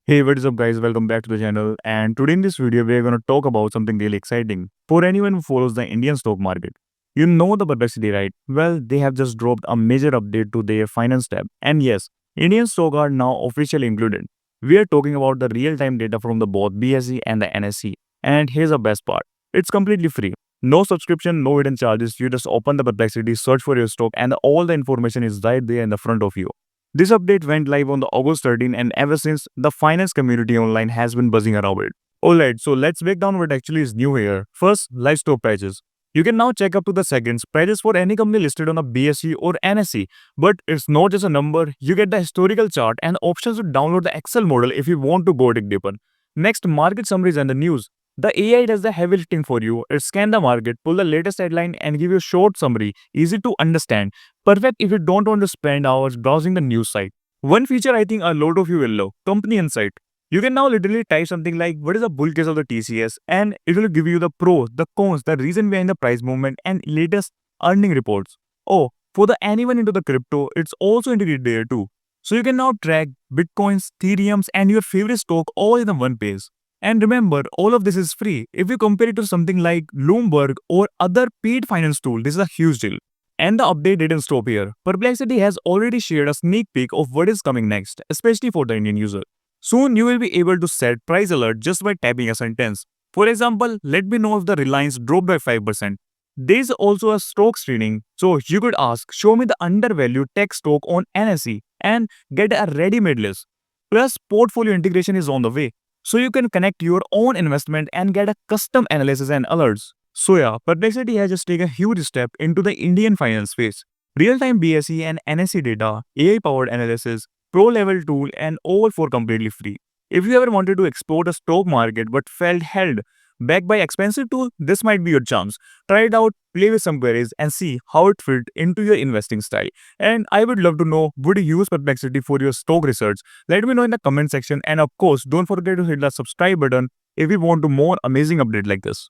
Hey, what is up guys? Welcome back to the channel. And today in this video, we are going to talk about something really exciting. For anyone who follows the Indian stock market, you know the Perplexity, right? Well, they have just dropped a major update to their finance tab. And yes, Indian stock are now officially included. We are talking about the real-time data from the both BSE and the NSE. And here's the best part. It's completely free. No subscription, no hidden charges. You just open the Perplexity, search for your stock, and all the information is right there in the front of you. This update went live on the August 13 and ever since, the finance community online has been buzzing around it. Alright, so let's break down what actually is new here. First, live stock prices. You can now check up to the seconds prices for any company listed on a BSE or NSE. But it's not just a number, you get the historical chart and options to download the Excel model if you want to go dig deeper. Next, market summaries and the news. The AI does the heavy lifting for you. It scans the market, pull the latest headline and give you a short summary, easy to understand. Perfect if you don't want to spend hours browsing the news site. One feature I think a lot of you will love, company insight. You can now literally type something like what is the bull case of the TCS and it will give you the pros, the cons, the reason behind the price movement and latest earning reports. Oh, for the anyone into the crypto, it's also integrated there too. So you can now track Bitcoins, Ethereums and your favorite stock all in the one page. And remember, all of this is free. If you compare it to something like Bloomberg or other paid finance tool, this is a huge deal. And the update didn't stop here. Perplexity has already shared a sneak peek of what is coming next, especially for the Indian user. Soon you will be able to set price alert just by typing a sentence. For example, let me know if the Reliance dropped by 5%. There is also a stock screening, so you could ask, show me the undervalued tech stock on NSE and get a ready-made list. Plus, portfolio integration is on the way, so you can connect your own investment and get a custom analysis and alerts. So yeah, Perplexity has just taken a huge step into the Indian finance space. Real-time BSE and NSE data, AI-powered analysis, pro-level tool and all for completely free. If you ever wanted to explore the stock market but felt held back by expensive tool, this might be your chance. Try it out, play with some queries and see how it fit into your investing style. And I would love to know, would you use Perplexity for your stock research? Let me know in the comment section and of course, don't forget to hit the subscribe button if you want to more amazing update like this.